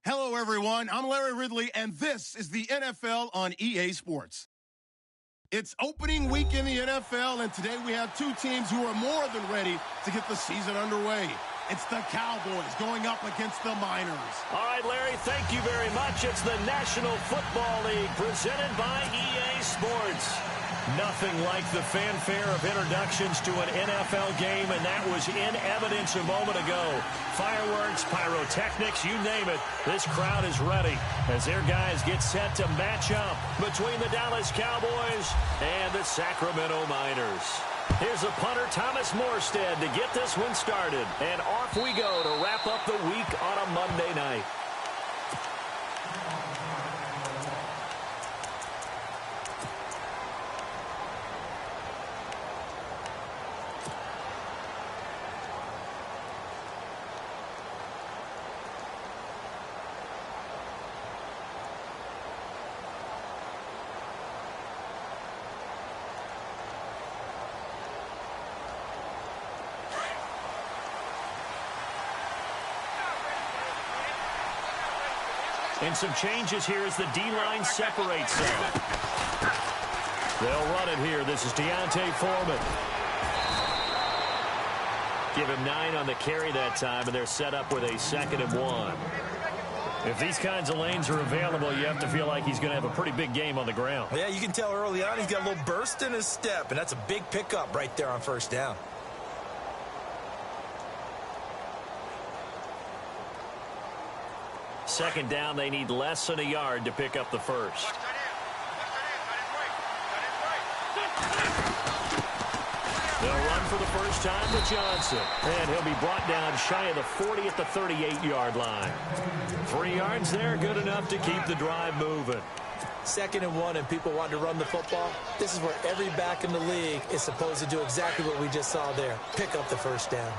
Hello, everyone. I'm Larry Ridley, and this is the NFL on EA Sports. It's opening week in the NFL, and today we have two teams who are more than ready to get the season underway. It's the Cowboys going up against the Miners. All right, Larry, thank you very much. It's the National Football League presented by EA Sports. Nothing like the fanfare of introductions to an NFL game, and that was in evidence a moment ago. Fireworks, pyrotechnics, you name it. This crowd is ready as their guys get set to match up between the Dallas Cowboys and the Sacramento Miners. Here's the punter, Thomas Morstead, to get this one started. And off we go to wrap up the week on a Monday night. And some changes here as the D-line separates them. They'll run it here. This is Deontay Foreman. Give him 9 on the carry that time, and they're set up with a 2nd and 1. If these kinds of lanes are available, you have to feel like he's going to have a pretty big game on the ground. Yeah, you can tell early on he's got a little burst in his step, and that's a big pickup right there on first down. Second down, they need less than a yard to pick up the first. They'll run for the first time with Johnson. And he'll be brought down shy of the 40 at the 38-yard line. 3 yards there, good enough to keep the drive moving. 2nd and 1 and people want to run the football. This is where every back in the league is supposed to do exactly what we just saw there. Pick up the first down.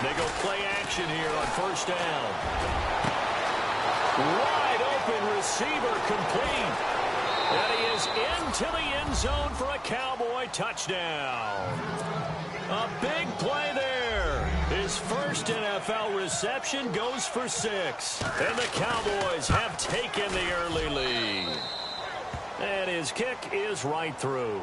They go play action here on first down. Wide open receiver complete. And he is into the end zone for a Cowboy touchdown. A big play there. His first NFL reception goes for 6. And the Cowboys have taken the early lead. And his kick is right through.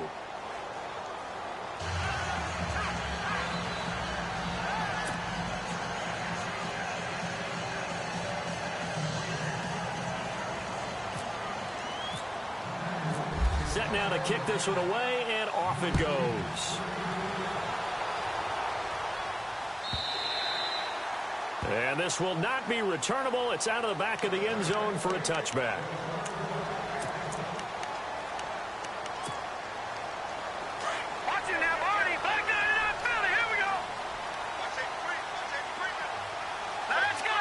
Set now to kick this one away, and off it goes. And this will not be returnable. It's out of the back of the end zone for a touchback. Watching that, Marty. Back down in that belly. Here we go. Let's go.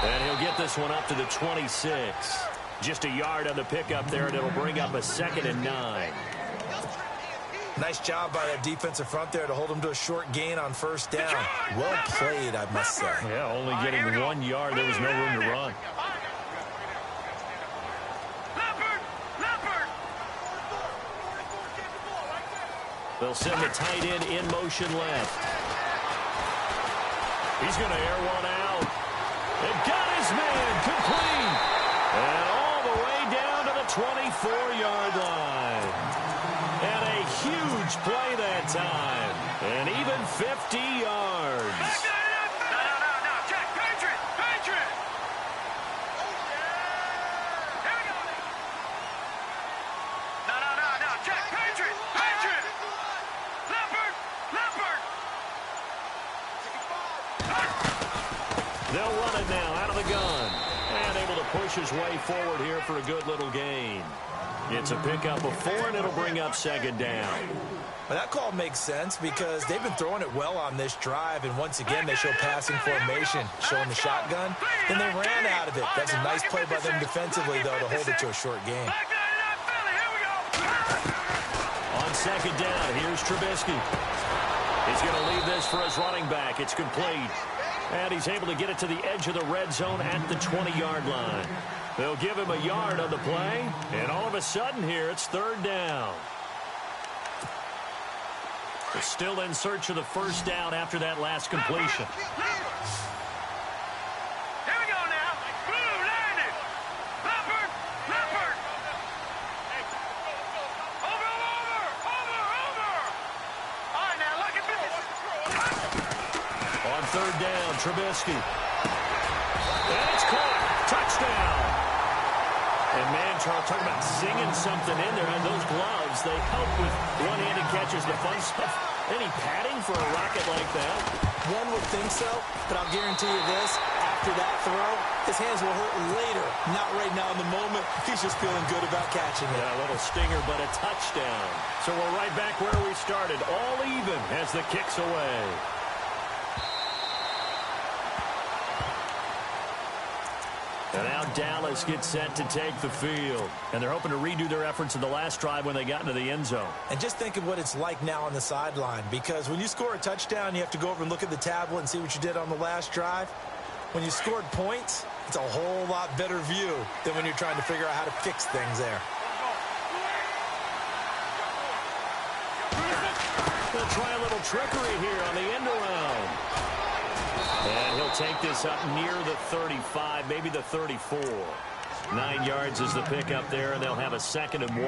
And he'll get this one up to the 26. Just a yard on the pickup there, and it'll bring up a 2nd and 9. Nice job by that defensive front there to hold him to a short gain on first down. Well played, I must say. Yeah, only getting 1 yard. There was no room to run. They'll send the tight end in motion left. He's going to air one out. And got his man complete. And all the way down to the 24-yard line. And a huge play that time. And even 50 yards. No, Jack, Patriot. Here we go. No, Jack, Patriot. Leopard. They'll run it now out of the gun. And able to push his way forward here for a good little gain. It's a pickup of 4, and it'll bring up 2nd down. Well, that call makes sense because they've been throwing it well on this drive, and once again they show passing formation, showing the shotgun, and they ran out of it. That's a nice play by them defensively, though, to hold it to a short gain. On 2nd down, here's Trubisky. He's going to leave this for his running back. It's complete. And he's able to get it to the edge of the red zone at the 20-yard line. They'll give him a yard on the play. And all of a sudden here, it's 3rd down. They're still in search of the first down after that last completion. Here we go now. Blue, landed. Leopard, leopard. Over. All right, now, look at this. On third down, Trubisky. And it's caught. Touchdown. And, man, Charles, talking about singing something in there. And those gloves, they help with one-handed catches, the fun stuff. Any padding for a rocket like that? One would think so, but I'll guarantee you this. After that throw, his hands will hurt later. Not right now in the moment. He's just feeling good about catching it. Yeah, a little stinger, but a touchdown. So we're right back where we started. All even as the kick's away. And now Dallas gets set to take the field. And they're hoping to redo their efforts in the last drive when they got into the end zone. And just think of what it's like now on the sideline. Because when you score a touchdown, you have to go over and look at the tablet and see what you did on the last drive. When you scored points, it's a whole lot better view than when you're trying to figure out how to fix things there. They'll try a little trickery here on the end around. And he'll take this up near the 35, maybe the 34. 9 yards is the pickup there, and they'll have a 2nd and 1.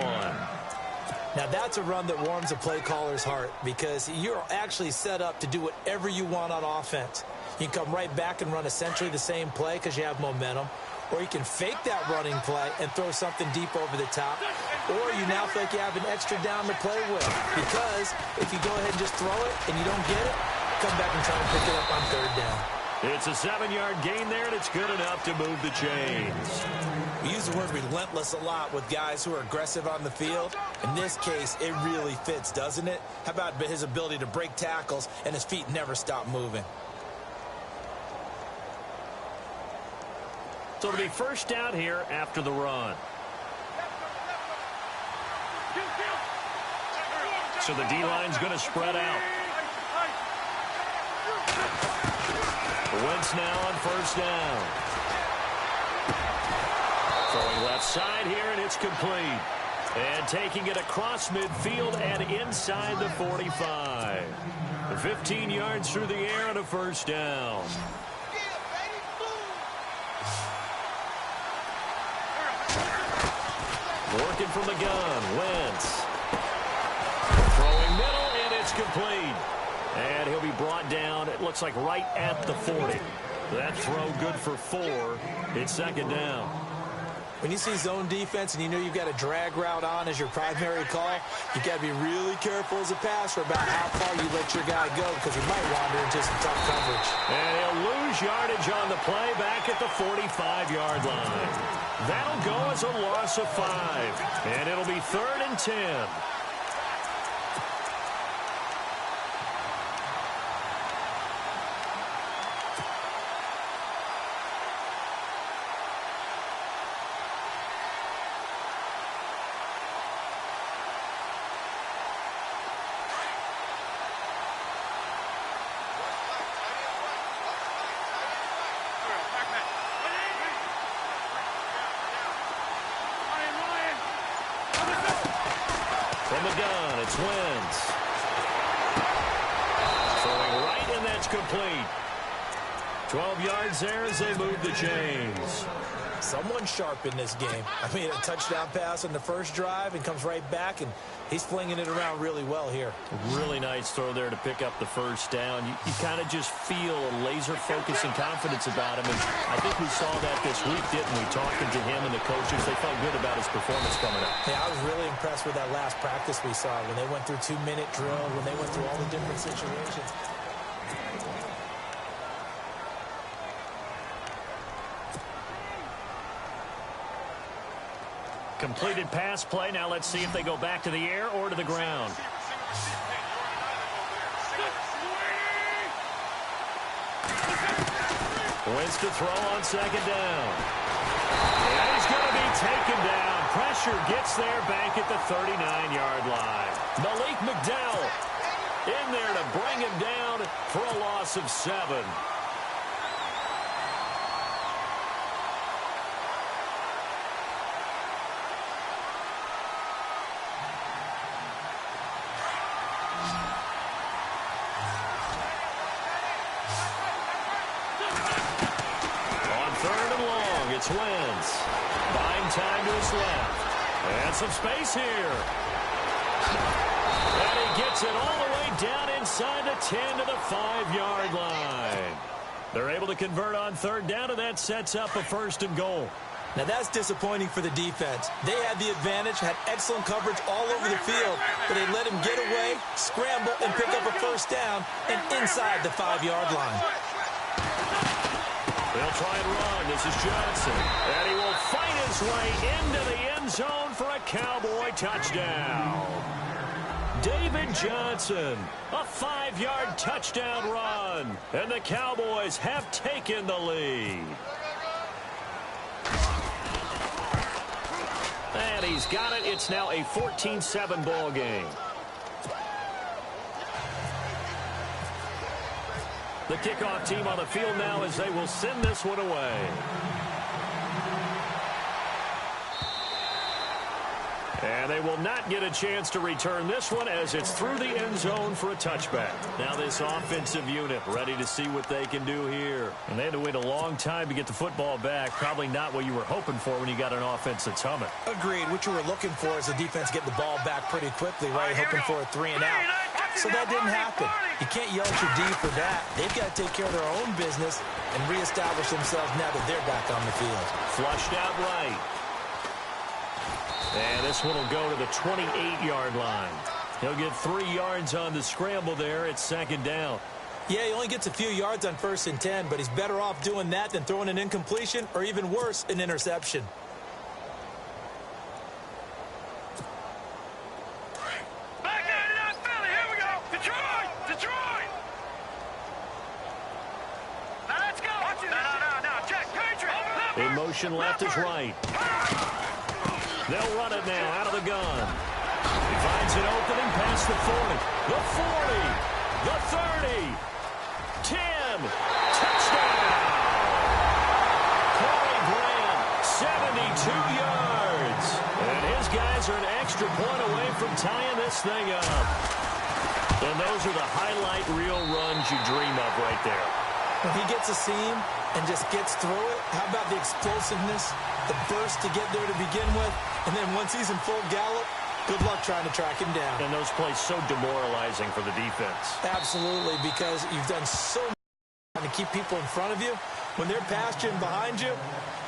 Now, that's a run that warms a play caller's heart because you're actually set up to do whatever you want on offense. You can come right back and run essentially the same play because you have momentum, or you can fake that running play and throw something deep over the top, or you now feel like you have an extra down to play with because if you go ahead and just throw it and you don't get it, come back and try to pick it up on third down. It's a 7-yard gain there, and it's good enough to move the chains. We use the word relentless a lot with guys who are aggressive on the field. In this case, it really fits, doesn't it? How about his ability to break tackles and his feet never stop moving? So it'll be first down here after the run. So the D-line's going to spread out. Wentz now on first down. Throwing left side here, and it's complete. And taking it across midfield and inside the 45. 15 yards through the air and a first down. Working from the gun, Wentz. Throwing middle, and it's complete. And he'll be brought down, it looks like right at the 40. That throw good for 4. It's 2nd down. When you see zone defense and you know you've got a drag route on as your primary call, you got to be really careful as a passer about how far you let your guy go because he might wander into some tough coverage. And he'll lose yardage on the play back at the 45-yard line. That'll go as a loss of 5. And it'll be 3rd and 10. From the gun, it's Wentz. Throwing right, and that's complete. 12 yards there as they move the chains. Someone sharp in this game. I mean, a touchdown pass on the first drive and comes right back, and he's flinging it around really well here. Really nice throw there to pick up the first down. You kind of just feel a laser focus and confidence about him, and I think we saw that this week, didn't we? Talking to him and the coaches, they felt good about his performance coming up. Yeah, I was really impressed with that last practice we saw when they went through 2-minute drill, when they went through all the different situations. Completed pass play. Now let's see if they go back to the air or to the ground. Wentz to throw on 2nd down. And he's going to be taken down. Pressure gets there back at the 39-yard line. Malik McDowell in there to bring him down for a loss of 7. Wentz. Buying time to his left. And some space here. And he gets it all the way down inside the 10 to the 5-yard line. They're able to convert on third down, and that sets up a 1st and goal. Now that's disappointing for the defense. They had the advantage, had excellent coverage all over the field, but they let him get away, scramble, and pick up a 1st down and inside the 5-yard line. They'll try and run. This is Johnson. And he will fight his way into the end zone for a Cowboy touchdown. David Johnson, a 5-yard touchdown run. And the Cowboys have taken the lead. And he's got it. It's now a 14-7 ball game. The kickoff team on the field now as they will send this one away. And they will not get a chance to return this one as it's through the end zone for a touchback. Now this offensive unit ready to see what they can do here. And they had to wait a long time to get the football back. Probably not what you were hoping for when you got an offense that's humming. Agreed. What you were looking for is the defense get the ball back pretty quickly, right? Hoping for a 3 and out. So that didn't happen. You can't yell at your D for that. They've got to take care of their own business and reestablish themselves now that they're back on the field. Flushed out right. And this one will go to the 28-yard line. He'll get 3 yards on the scramble there. It's 2nd down. Yeah, he only gets a few yards on 1st and 10, but he's better off doing that than throwing an incompletion or even worse, an interception. Back at it on Philly. Here we go. Detroit. Detroit. Now let's go. No. Check. Patriot. In motion left is right. They'll run it now out of the gun. He finds an opening past the 40. The 40. The 30. 10. Touchdown. Corey Graham, 72 yards. And his guys are an extra point away from tying this thing up. And those are the highlight reel runs you dream of right there. When he gets a seam and just gets through it, how about the explosiveness, the burst to get there to begin with, and then once he's in full gallop, good luck trying to track him down. And those plays so demoralizing for the defense. Absolutely, because you've done so much to keep people in front of you. When they're past you and behind you,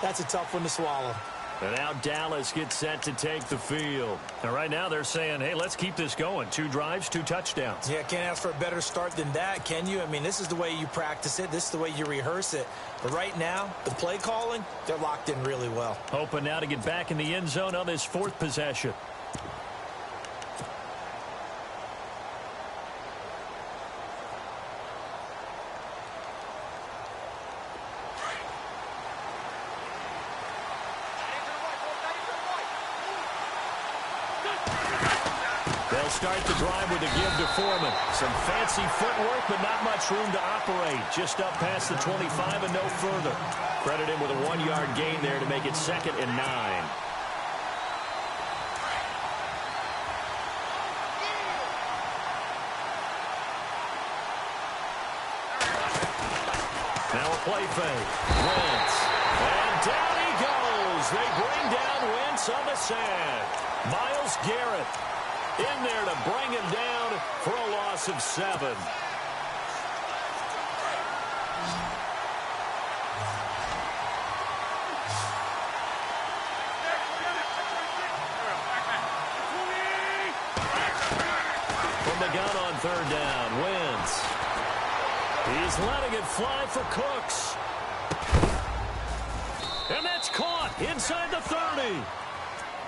that's a tough one to swallow. And now Dallas gets set to take the field. And right now they're saying, hey, let's keep this going. 2 drives, 2 touchdowns. Yeah, can't ask for a better start than that, can you? I mean, this is the way you practice it. This is the way you rehearse it. But right now, the play calling, they're locked in really well. Hoping now to get back in the end zone on this 4th possession. They'll start the drive with a give to Foreman. Some fancy footwork, but not much room to operate. Just up past the 25 and no further. Credit him with a 1-yard gain there to make it 2nd and 9. Now a play fake. Wentz. And down he goes. They bring down Wentz on the sand. Myles Garrett in there to bring him down for a loss of 7. From the gun on 3rd down, Wentz. He's letting it fly for Cooks. And that's caught inside the 30.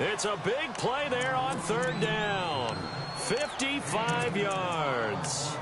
It's a big play there on 3rd down. 55 yards.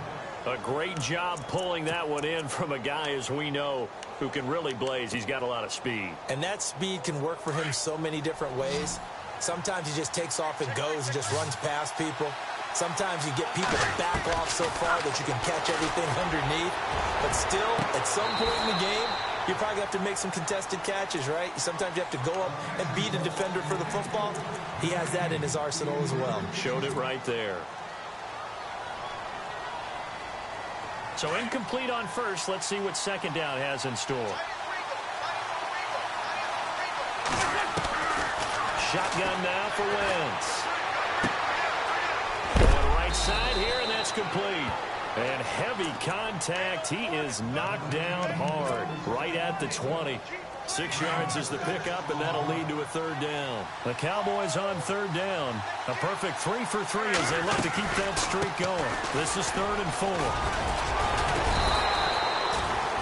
A great job pulling that one in from a guy, as we know, who can really blaze. He's got a lot of speed. And that speed can work for him so many different ways. Sometimes he just takes off and goes and just runs past people. Sometimes you get people to back off so far that you can catch everything underneath. But still, at some point in the game, you probably have to make some contested catches, right? Sometimes you have to go up and beat a defender for the football. He has that in his arsenal as well. Showed it right there. So incomplete on first. Let's see what 2nd down has in store. Shotgun now for Wentz. Going right side here, and that's complete. And heavy contact. He is knocked down hard right at the 20. 6 yards is the pickup, and that'll lead to a third down. The Cowboys on third down. A perfect 3 for 3 as they look to keep that streak going. This is 3rd and 4.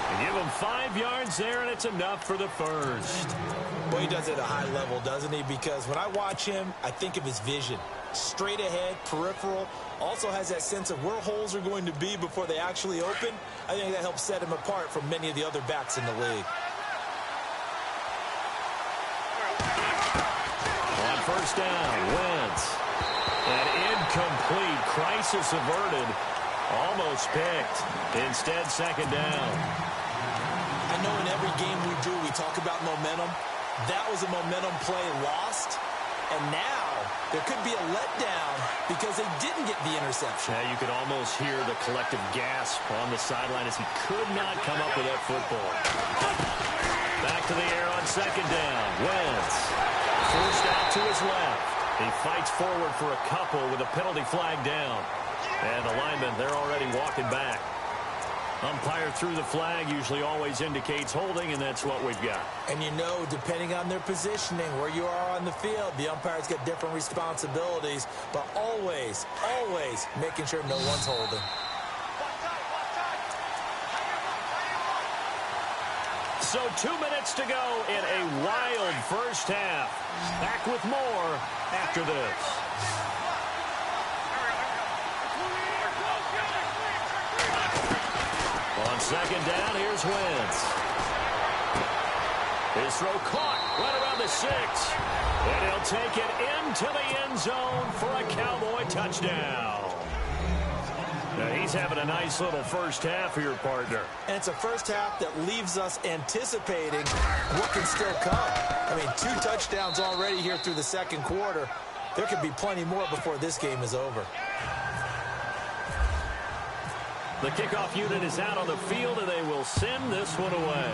They give him 5 yards there, and it's enough for the first. Well, he does it at a high level, doesn't he? Because when I watch him, I think of his vision. Straight ahead, peripheral, also has that sense of where holes are going to be before they actually open. I think that helps set him apart from many of the other backs in the league. On first down, Wentz. An incomplete, crisis averted, almost picked. Instead, second down. I know in every game we do, we talk about momentum. That was a momentum play lost. And now there could be a letdown because they didn't get the interception. Yeah, you could almost hear the collective gasp on the sideline as he could not come up with that football. Back to the air on second down. Wentz forced out to his left. He fights forward for a couple with a penalty flag down. And the linemen, they're already walking back. Umpire through the flag usually always indicates holding, and that's what we've got. And you know, depending on their positioning, where you are on the field, the umpires get different responsibilities, but always, always making sure no one's holding. So 2 minutes to go in a wild first half. Back with more after this. On second down, here's Wentz. His throw caught right around the 6. And he'll take it into the end zone for a Cowboy touchdown. Now he's having a nice little first half here, partner. And it's a first half that leaves us anticipating what can still come. I mean, 2 touchdowns already here through the second quarter. There could be plenty more before this game is over. The kickoff unit is out on the field, and they will send this one away.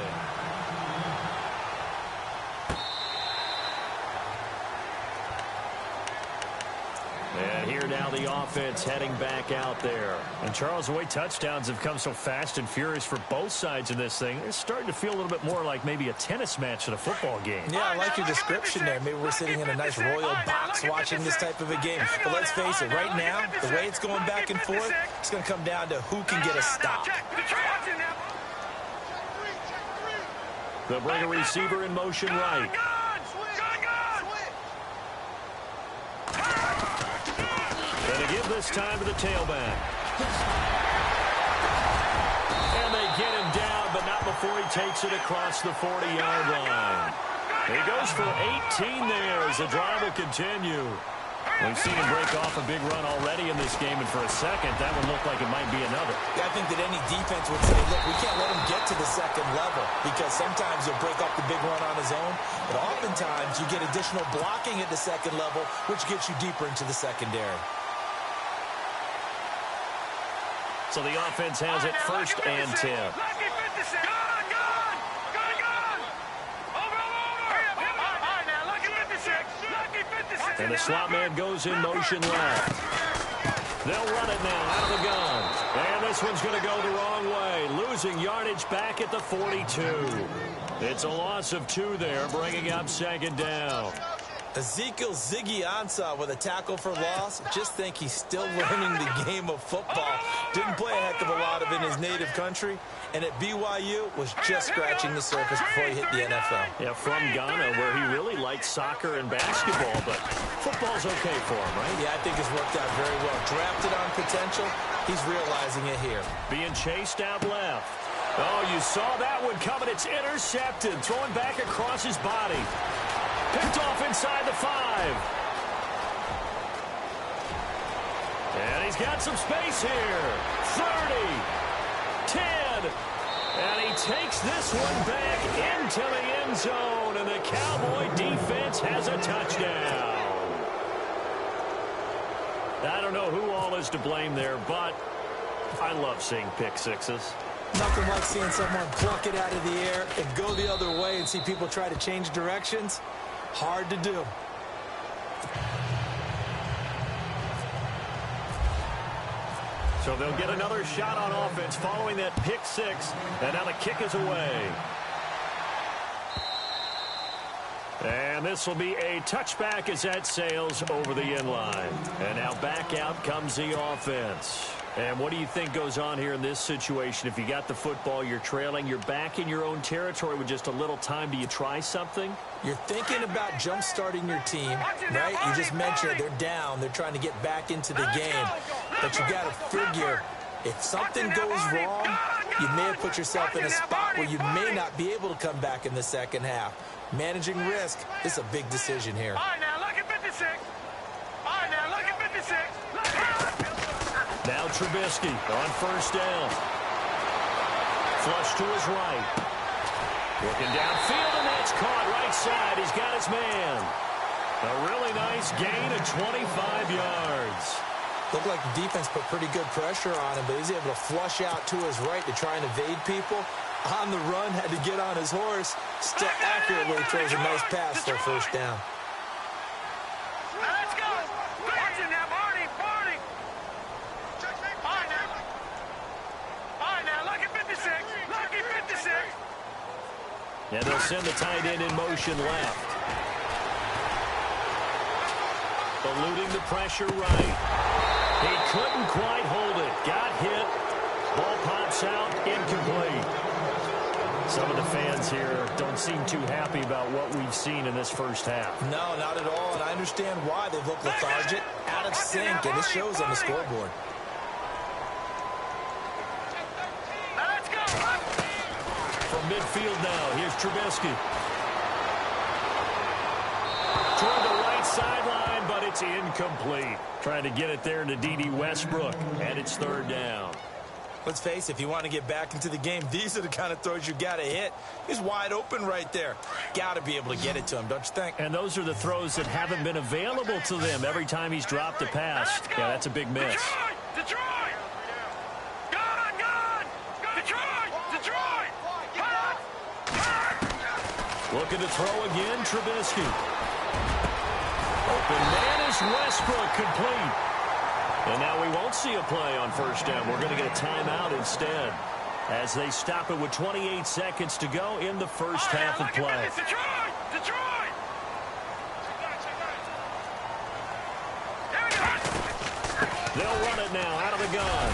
And here now the offense heading back out there. And Charles, the way touchdowns have come so fast and furious for both sides of this thing, it's starting to feel a little bit more like maybe a tennis match than a football game. Yeah, I like your description there. Maybe we're sitting in a nice royal box watching this type of a game. But let's face it, right now, the way it's going back and forth, it's going to come down to who can get a stop. They'll bring a receiver in motion right. And they give this time to the tailback. And they get him down, but not before he takes it across the 40-yard line. He goes for 18 there as the drive will continue. We've seen him break off a big run already in this game, and for a second, that one looked like it might be another. Yeah, I think that any defense would say, look, we can't let him get to the second level because sometimes he'll break off the big run on his own, but oftentimes you get additional blocking at the second level, which gets you deeper into the secondary. So the offense has it 1st and 10. And the slot man goes in motion left. They'll run it now out of the gun. And this one's going to go the wrong way. Losing yardage back at the 42. It's a loss of 2 there, bringing up second down. Ezekiel Ziggy Ansah with a tackle for loss. Just think he's still learning the game of football. Didn't play a heck of a lot of it in his native country. And at BYU was just scratching the surface before he hit the NFL. Yeah, from Ghana, where he really liked soccer and basketball, but football's okay for him, right? Yeah, I think it's worked out very well. Drafted on potential, he's realizing it here. Being chased out left. Oh, you saw that one coming. It's intercepted. Throwing back across his body. Picked off inside the 5. And he's got some space here. 30. 10. And he takes this one back into the end zone. And the Cowboy defense has a touchdown. I don't know who all is to blame there, but I love seeing pick sixes. Nothing like seeing someone pluck it out of the air and go the other way and see people try to change directions. Hard to do. So they'll get another shot on offense following that pick six. And now the kick is away. And this will be a touchback as that sails over the end line. And now back out comes the offense. And what do you think goes on here in this situation? If you got the football, you're trailing, you're back in your own territory with just a little time. Do you try something? You're thinking about jump-starting your team, right? You just mentioned it. They're down. They're trying to get back into the game. But you got to figure, if something goes wrong, you may have put yourself in a spot where you may not be able to come back in the second half. Managing risk is a big decision here. All right, now look at 56. All right, now look at 56. Now Trubisky on first down. Flush to his right. Looking downfield, and that's caught right side. He's got his man. A really nice gain of 25 yards. Looked like the defense put pretty good pressure on him, but he's able to flush out to his right to try and evade people. On the run, had to get on his horse. Still accurately throws a nice pass for a first down. Let's go. Watch it now, Barney. Barney. All right, now look at 56. Look at 56. And they'll send the tight end in motion left. Eluding the pressure right. He couldn't quite hold it. Got hit. Ball pops out. Incomplete. Some of the fans here don't seem too happy about what we've seen in this first half. No, not at all, and I understand why. They've looked lethargic, out of sync, and this shows on the scoreboard. Let's go. From midfield now, here's Trubisky. Toward the right sideline, but it's incomplete. Trying to get it there to D.D. Westbrook, and it's third down. Let's face it, if you want to get back into the game, these are the kind of throws you got to hit. He's wide open right there. Got to be able to get it to him, don't you think? And those are the throws that haven't been available to them every time he's dropped a pass. Yeah, that's a big miss. Detroit! Gone! Detroit! Looking to throw again, Trubisky. Open man is Westbrook, complete. And now we won't see a play on first down. We're going to get a timeout instead as they stop it with 28 seconds to go in the first half of play. Detroit! They'll run it now out of the gun.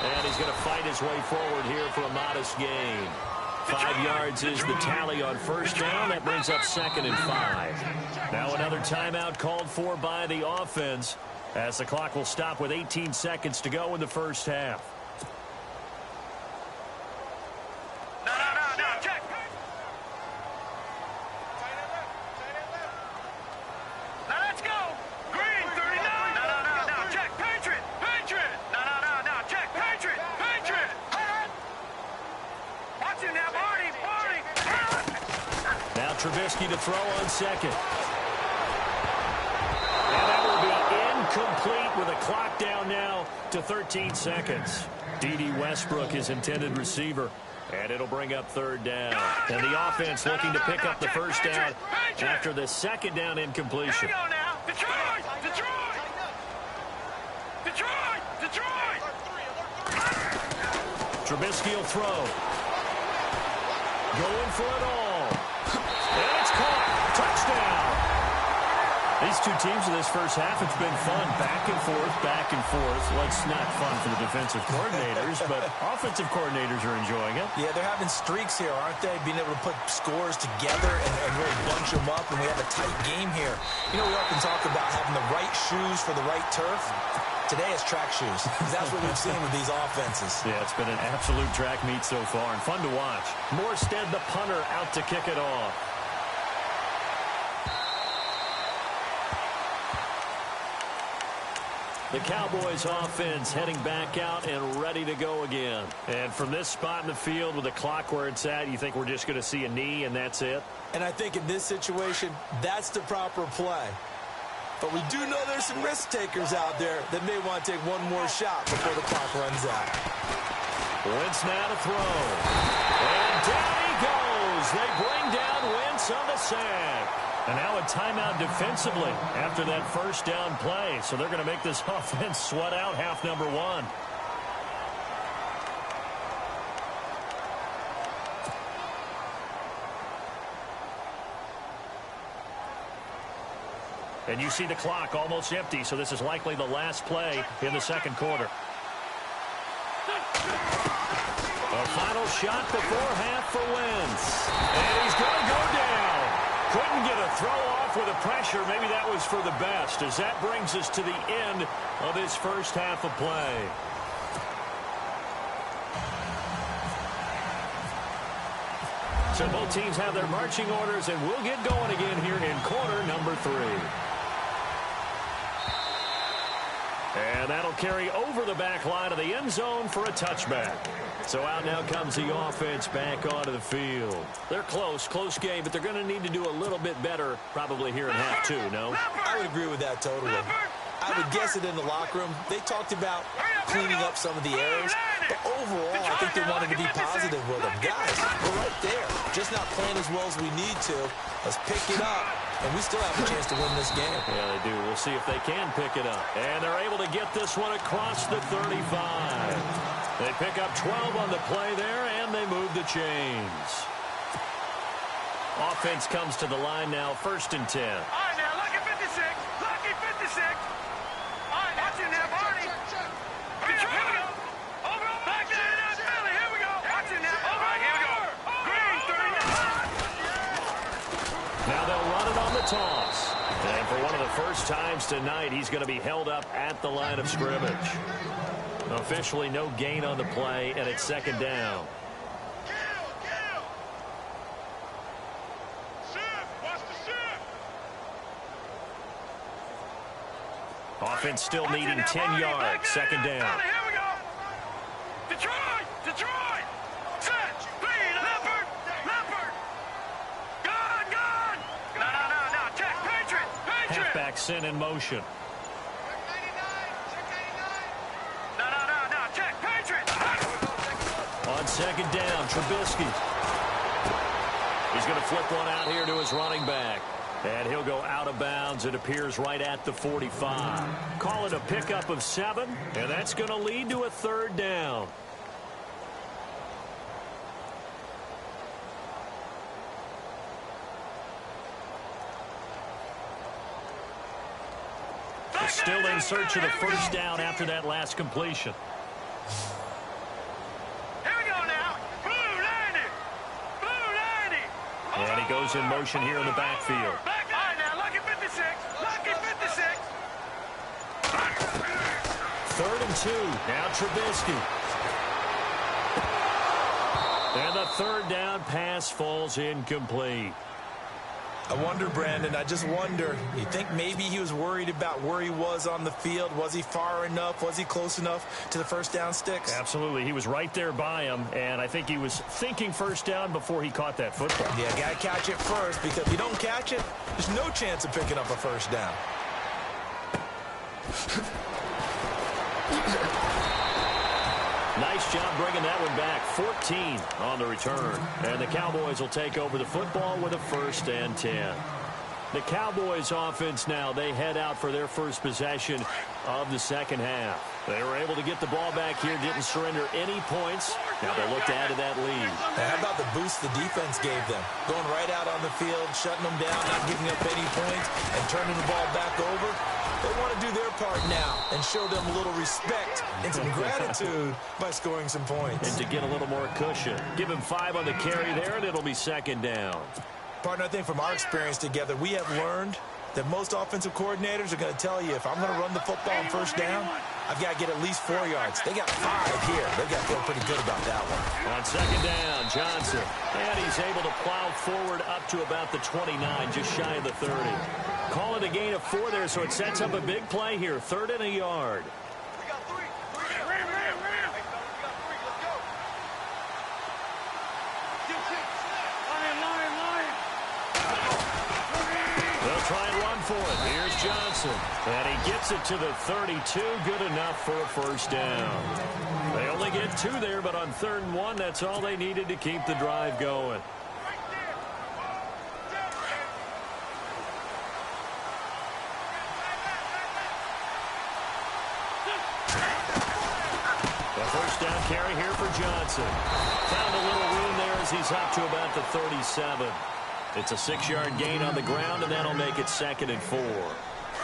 And he's going to fight his way forward here for a modest gain. 5 yards is the tally on first down. That brings up 2nd and 5. Now another timeout called for by the offense, as the clock will stop with 18 seconds to go in the first half. No, check. Now let's go. Green, 39. No, check. Patriot. No, check. Patriot. Watch it now, Barney. Now Trubisky to throw on second. And that will be incomplete with a clock down now to 13 seconds. D.D. Westbrook, his intended receiver. And it'll bring up third down. And the offense looking to pick up the first down after the second down incompletion. There you go now. Detroit! Trubisky will throw. Going for it all. And it's caught. Touchdown. These two teams in this first half, it's been fun. Back and forth. Well, it's not fun for the defensive coordinators, but offensive coordinators are enjoying it. Yeah, they're having streaks here, aren't they? Being able to put scores together and really bunch them up, and we have a tight game here. You know, we often talk about having the right shoes for the right turf. Today it's track shoes. That's what we've seen with these offenses. Yeah, it's been an absolute track meet so far and fun to watch. Morstead, the punter, out to kick it off. The Cowboys offense heading back out and ready to go again. And from this spot in the field with the clock where it's at, you think we're just going to see a knee and that's it? And I think in this situation, that's the proper play. But we do know there's some risk takers out there that may want to take one more shot before the clock runs out. Wentz now to throw. And down he goes. They bring down Wentz on the sack. And now a timeout defensively after that first down play. So they're going to make this offense sweat out half number one. And you see the clock almost empty, so this is likely the last play in the second quarter. A final shot before half for Wentz. And he's going to go down. Couldn't get a throw off with the pressure. Maybe that was for the best, as that brings us to the end of his first half of play. So both teams have their marching orders, and we'll get going again here in quarter number 3. And that'll carry over the back line of the end zone for a touchback. So out now comes the offense back onto the field. They're close game, but they're going to need to do a little bit better probably here in half 2, no? I would agree with that totally. I would guess it in the locker room. They talked about cleaning up some of the errors, but overall, I think they wanted to be positive with them. Guys, we're right there. Just not playing as well as we need to. Let's pick it up, and we still have a chance to win this game. Yeah, they do. We'll see if they can pick it up. And they're able to get this one across the 35. They pick up 12 on the play there, and they move the chains. Offense comes to the line now, 1st and 10. All right, now, lucky 56. Lucky 56. All right, watch it now, Barney. Here we go. Over, back to Philly. Here we go. Watch it now. All right, here we go. Green, 39. Now they'll run it on the toss. And for one of the first times tonight, he's going to be held up at the line of scrimmage. Officially no gain on the play, and it's 2nd down. Offense still needing 10 yards. 2nd down. Here we go. Detroit. Set. Speed. Leopard. Gone. No. Check. Patriot. Halfback sent in motion. No. Check. Patriot. On 2nd down, Trubisky. He's going to flip one out here to his running back. And he'll go out of bounds. It appears right at the 45. Call it a pickup of 7, and that's going to lead to a 3rd down. They're still in search of the 1st down after that last completion. Here we go now. Blue 90. And he goes in motion here in the backfield. All right, now, lucky 56. Lucky 56. 3rd and 2. Now Trubisky. And the 3rd down pass falls incomplete. I wonder, Brandon, I just wonder, you think maybe he was worried about where he was on the field? Was he far enough? Was he close enough to the 1st down sticks? Absolutely. He was right there by him, and I think he was thinking 1st down before he caught that football. Yeah, got to catch it first, because if you don't catch it, there's no chance of picking up a 1st down. Nice job bringing that one back. 14 on the return. And the Cowboys will take over the football with a 1st and 10. The Cowboys offense now, they head out for their first possession of the second half. They were able to get the ball back here, didn't surrender any points. Now they'll look to add to that lead. Now, how about the boost the defense gave them? Going right out on the field, shutting them down, not giving up any points, and turning the ball back over. They want to do their part now and show them a little respect and some gratitude by scoring some points. And to get a little more cushion. Give him 5 on the carry there, and it'll be 2nd down. Partner, I think from our experience together, we have learned that most offensive coordinators are going to tell you, if I'm going to run the football on 1st down, I've got to get at least 4 yards. They got 5 here. They've got to feel pretty good about that one. On 2nd down, Johnson. And he's able to plow forward up to about the 29, just shy of the 30. Call it a gain of 4 there, so it sets up a big play here. 3rd and a yard. We got 3. Ram. Let's go. Lion. They'll try and run for it. Here's Johnson. And he gets it to the 32. Good enough for a 1st down. They only get 2 there, but on 3rd and 1, that's all they needed to keep the drive going. The 1st down carry here for Johnson. Found a little room there as he's up to about the 37. It's a 6-yard gain on the ground, and that'll make it 2nd and 4.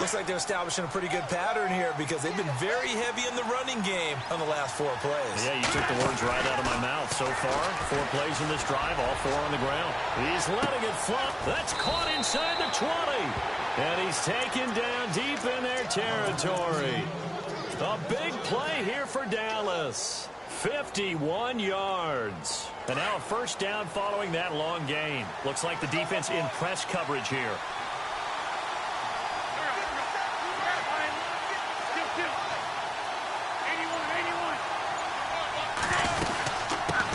Looks like they're establishing a pretty good pattern here because they've been very heavy in the running game on the last 4 plays. Yeah, you took the words right out of my mouth. So far, 4 plays in this drive, all 4 on the ground. He's letting it flop. That's caught inside the 20. And he's taken down deep in their territory. A big play here for Dallas. 51 yards. And now a first down following that long gain. Looks like the defense in press coverage here.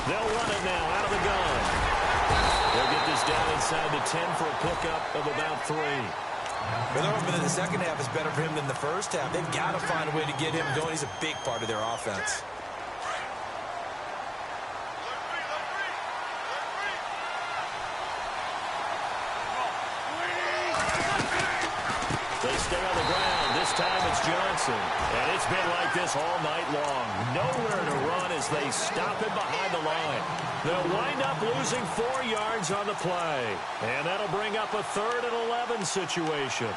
They'll run it now out of the gun. They'll get this down inside the 10 for a pickup of about 3. Well, they're hoping that the second half is better for him than the first half. They've got to find a way to get him going. He's a big part of their offense. They stay on the ground. This time it's Johnson. And it's been like this all night long. Nowhere to run as they stop it behind the line. They'll wind up losing 4 yards on the play. And that'll bring up a 3rd and 11 situation.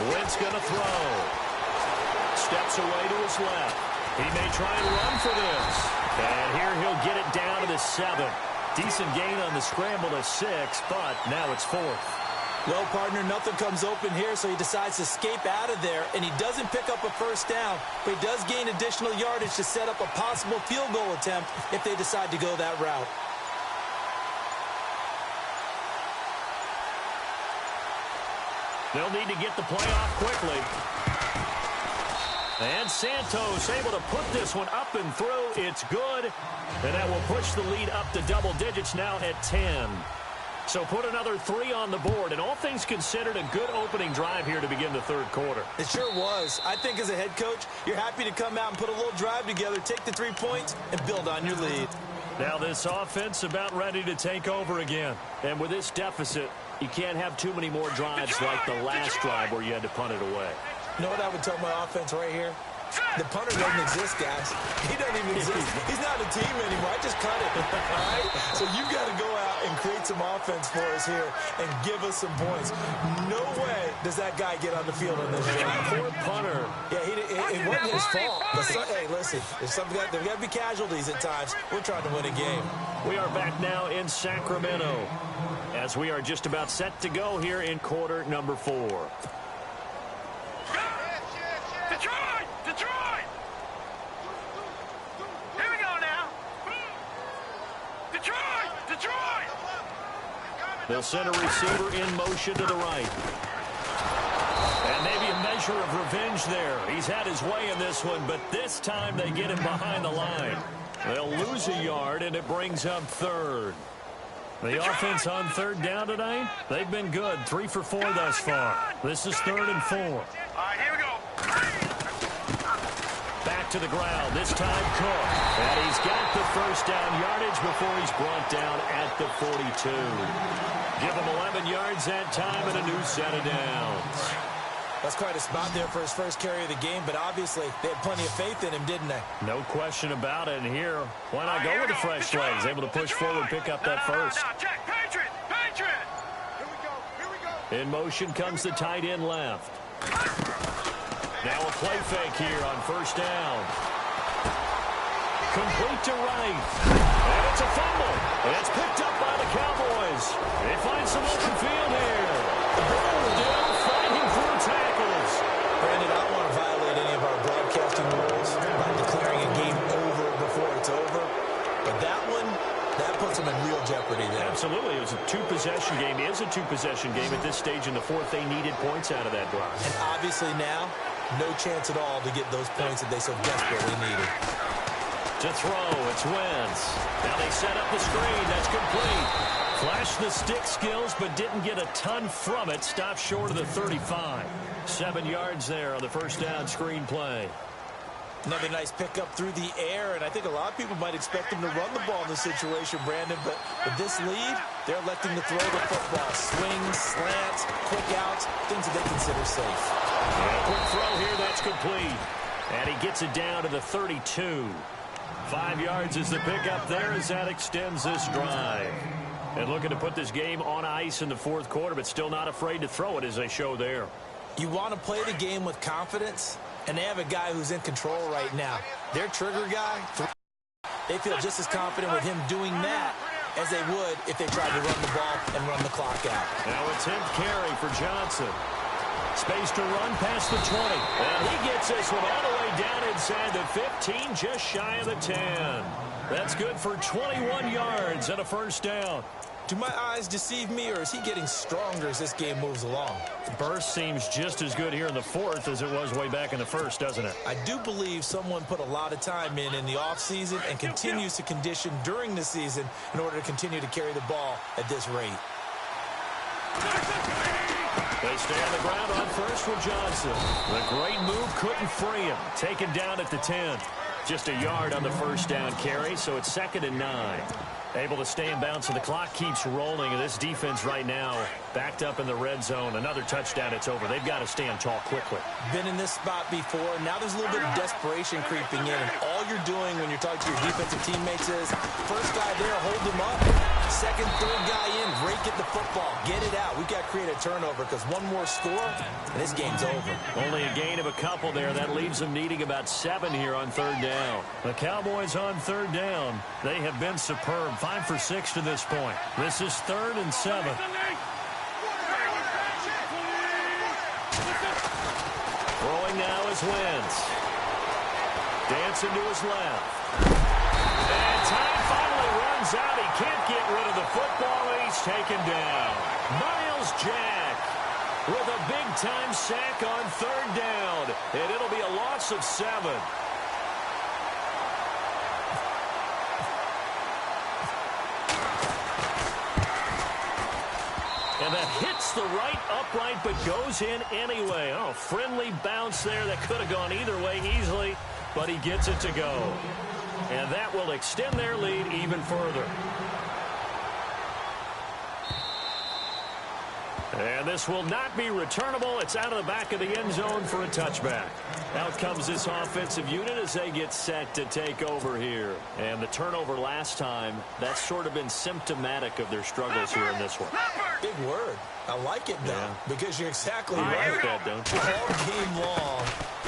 Wentz going to throw. Steps away to his left. He may try and run for this. And here he'll get it down to the 7. Decent gain on the scramble to 6, but now it's 4th. Well, partner, nothing comes open here, so he decides to escape out of there, and he doesn't pick up a first down, but he does gain additional yardage to set up a possible field goal attempt if they decide to go that route. They'll need to get the play off quickly. And Santos able to put this one up and through. It's good. And that will push the lead up to double digits now at 10. So put another 3 on the board. And all things considered, a good opening drive here to begin the 3rd quarter. It sure was. I think as a head coach, you're happy to come out and put a little drive together, take the 3 points, and build on your lead. Now this offense about ready to take over again. And with this deficit, you can't have too many more drives like the last drive where you had to punt it away. You know what I would tell my offense right here? The punter doesn't exist, guys. He doesn't even exist. He's not a team anymore. I just cut it, all right? So you've got to go out and create some offense for us here and give us some points. No way does that guy get on the field on this drive. Poor punter. Yeah, it wasn't his fault. Hey, listen, there's got to be casualties at times. We're trying to win a game. We are back now in Sacramento as we are just about set to go here in quarter number 4. Detroit! Here we go now. Detroit! They'll send a receiver in motion to the right. And maybe a measure of revenge there. He's had his way in this one, but this time they get him behind the line. They'll lose a yard, and it brings up 3rd. The offense on 3rd down tonight, they've been good. 3 for 4 thus far. This is 3rd and 4. All right, here we go. Back to the ground, this time Cook. And he's got the first down yardage before he's brought down at the 42. Give him 11 yards that time and a new set of downs. That's quite a spot there for his first carry of the game, but obviously they had plenty of faith in him, didn't they? No question about it. And here, why not go with the fresh legs? Able to push forward, pick up that first. Check, Patriot! Here we go. In motion comes the tight end left. Now a play fake here on first down. Complete to right. And it's a fumble. And it's picked up by the Cowboys. They find some open field here. Still fighting for tackles. Brandon, I don't want to violate any of our broadcasting rules by declaring a game over before it's over. But that one, that puts them in real jeopardy there. Absolutely. It was a 2-possession game. It is a 2-possession game at this stage in the 4th. They needed points out of that drive. And obviously now, no chance at all to get those points that they so desperately needed. To throw, it's Wentz. Now they set up the screen. That's complete. Flashed the stick skills, but didn't get a ton from it. Stopped short of the 35. 7 yards there on the first down screen play. Another nice pickup through the air, and I think a lot of people might expect them to run the ball in this situation, Brandon, but with this lead, they're electing to throw the football. Swings, slants, quick outs, things that they consider safe. And a quick throw here, that's complete. And he gets it down to the 32. 5 yards is the pickup there as that extends this drive. And looking to put this game on ice in the fourth quarter, but still not afraid to throw it as they show there. You want to play the game with confidence, and they have a guy who's in control right now. Their trigger guy, they feel just as confident with him doing that as they would if they tried to run the ball and run the clock out. Now a 10th carry for Johnson. Space to run past the 20. And he gets this one all the way down inside the 15, just shy of the 10. That's good for 21 yards and a first down. Do my eyes deceive me, or is he getting stronger as this game moves along? The burst seems just as good here in the fourth as it was way back in the first, doesn't it? I do believe someone put a lot of time in the offseason and continues to condition during the season in order to continue to carry the ball at this rate. They stay on the ground on first with Johnson. The great move couldn't free him. Taken down at the 10. Just a yard on the first down carry, so it's 2nd and 9. Able to stay in bounds, and the clock keeps rolling. And this defense right now backed up in the red zone. Another touchdown, it's over. They've got to stand tall quickly. Been in this spot before. Now there's a little bit of desperation creeping in. And all you're doing when you're talking to your defensive teammates is, first guy there, hold him up. Second, third guy in, rake at the football. Get it out. We've got to create a turnover because one more score, and this game's over. Only a gain of a couple there. That leaves them needing about 7 here on third down. The Cowboys on third down. They have been superb. 5 for 6 to this point. This is 3rd and 7. Throwing now is Wentz. Dancing to his left. And time finally runs out. He can't get rid of the football, and he's taken down. Miles Jack with a big-time sack on third down. And it'll be a loss of 7. And that hits the right upright but goes in anyway. Oh, friendly bounce there that could have gone either way easily, but he gets it to go. And that will extend their lead even further. And this will not be returnable. It's out of the back of the end zone for a touchback. Out comes this offensive unit as they get set to take over here. And the turnover last time, that's sort of been symptomatic of their struggles here in this one. Big word. I like it, though, because you're exactly right. Like that, don't you? All game long,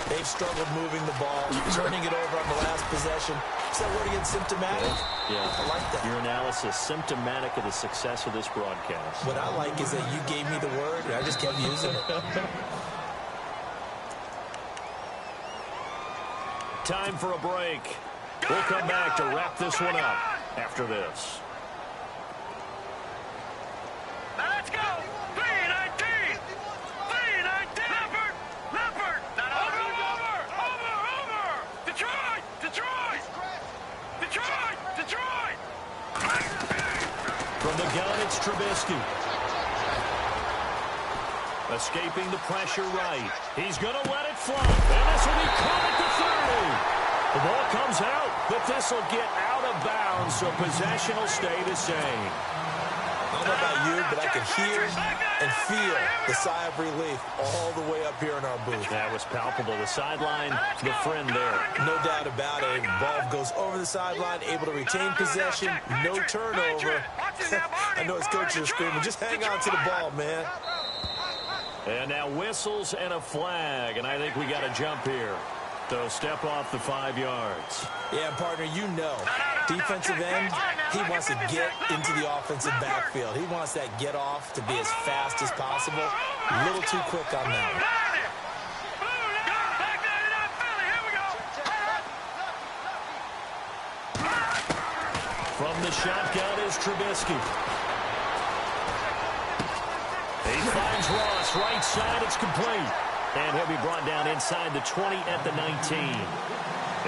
they've struggled moving the ball, turning it over on the last possession. Is that word again, symptomatic? Yeah. I like that. Your analysis, symptomatic of the success of this broadcast. What I like is that you gave me the word, and I just kept using it. Time for a break. We'll come back to wrap this one up after this. Let's go! 319! 319! Leopard! Over! Detroit! From the gun, it's Trubisky. Escaping the pressure right. He's going to let it fly. And this will be caught at the 30. The ball comes out, but this will get out of bounds, so possession will stay the same. I don't know about you, but I can hear and feel the sigh of relief all the way up here in our booth. That was palpable. The sideline, the friend there. No doubt about it. Ball goes over the sideline, able to retain possession, no turnover. I know his coaches are screaming, just hang on to the ball, man. And now whistles and a flag, and I think we got a jump here. So step off the 5 yards. Yeah, partner, you know, defensive end, he wants to get into the offensive backfield. He wants that get off to be as fast as possible. A little too quick on that. From the shotgun is Trubisky. He finds Ross, right side, it's complete. And he'll be brought down inside the 20 at the 19.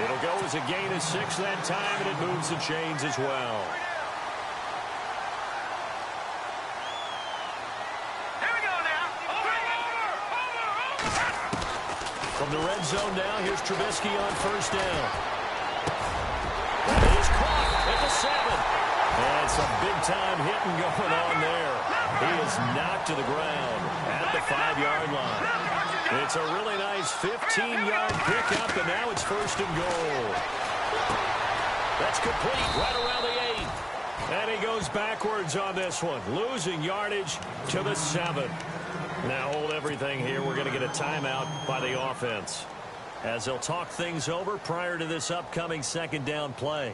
It'll go as a gain of 6 that time, and it moves the chains as well. Here we go now. Over. From the red zone now, here's Trubisky on first down. He is caught at the 7. And some big-time hitting going on there. He is knocked to the ground at the 5-yard line. It's a really nice 15-yard pickup, and now it's 1st and goal. That's complete right around the 8. And he goes backwards on this one, losing yardage to the 7. Now hold everything here. We're going to get a timeout by the offense, as they'll talk things over prior to this upcoming 2nd down play.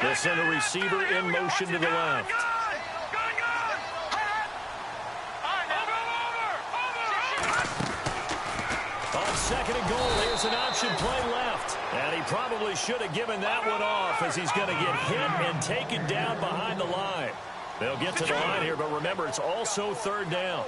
They'll send a receiver in motion to the left. On 2nd and goal, here's an option play left. And he probably should have given that one off, as he's going to get hit and taken down behind the line. They'll get to the line here, but remember, it's also 3rd down.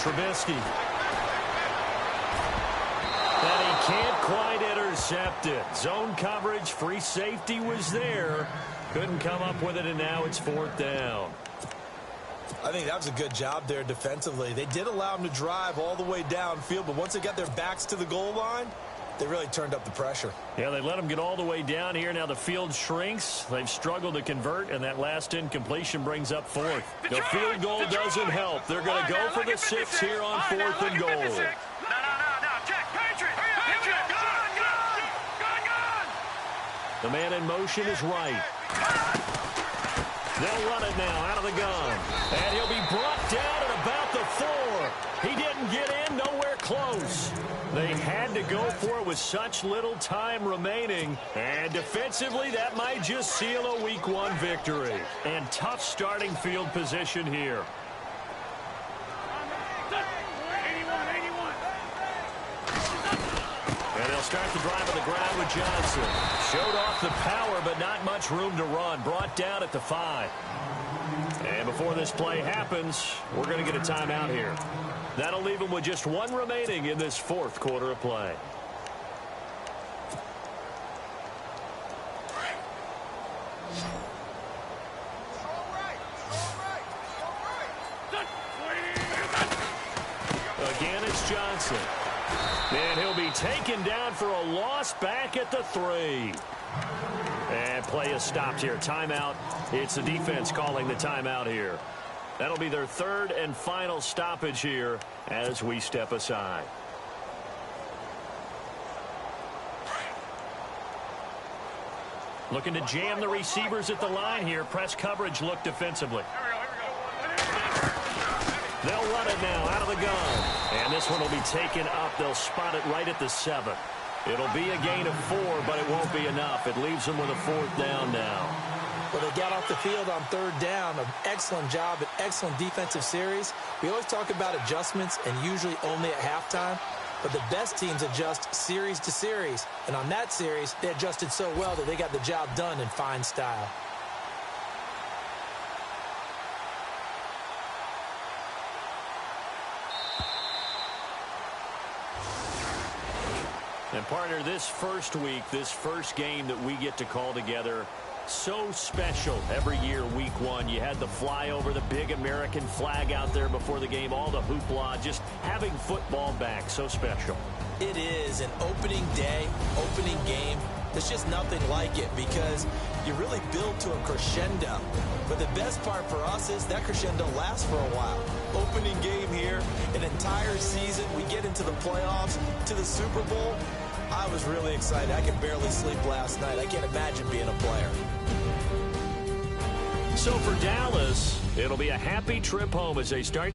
Trubisky. And he can't quite intercept it. Zone coverage, free safety was there. Couldn't come up with it, and now it's 4th down. I think that was a good job there defensively. They did allow him to drive all the way downfield, but once they got their backs to the goal line, they really turned up the pressure. Yeah, they let him get all the way down here. Now the field shrinks. They've struggled to convert, and that last incompletion brings up 4th. The field goal doesn't help. They're going to go for the 6 here on 4th and goal. The man in motion is right. They'll run it now out of the gun. And he'll be brought down at about the 4. He didn't get in, nowhere close. They had to go for it with such little time remaining. And defensively, that might just seal a Week 1 victory. And tough starting field position here. And they'll start the drive on the ground with Johnson. Showed off the power, but not much room to run. Brought down at the 5. And before this play happens, we're going to get a timeout here. That'll leave them with just 1 remaining in this 4th quarter of play. Again, it's Johnson. And he'll be taken down for a loss back at the 3. And play is stopped here. Timeout. It's the defense calling the timeout here. That'll be their 3rd and final stoppage here as we step aside. Looking to jam the receivers at the line here. Press coverage look defensively. They'll run it now out of the gun. And this one will be taken up. They'll spot it right at the 7. It'll be a gain of 4, but it won't be enough. It leaves them with a 4th down now. Well, they got off the field on 3rd down. An excellent job, an excellent defensive series. We always talk about adjustments, and usually only at halftime. But the best teams adjust series to series. And on that series, they adjusted so well that they got the job done in fine style. And partner, this first week, this first game that we get to call together, so special every year, Week 1. You had the flyover, the big American flag out there before the game, all the hoopla, just having football back, so special. It is an opening day, opening game. There's just nothing like it because you really build to a crescendo. But the best part for us is that crescendo lasts for a while. Opening game here, an entire season. We get into the playoffs, to the Super Bowl. I was really excited. I could barely sleep last night. I can't imagine being a player. So for Dallas, it'll be a happy trip home as they start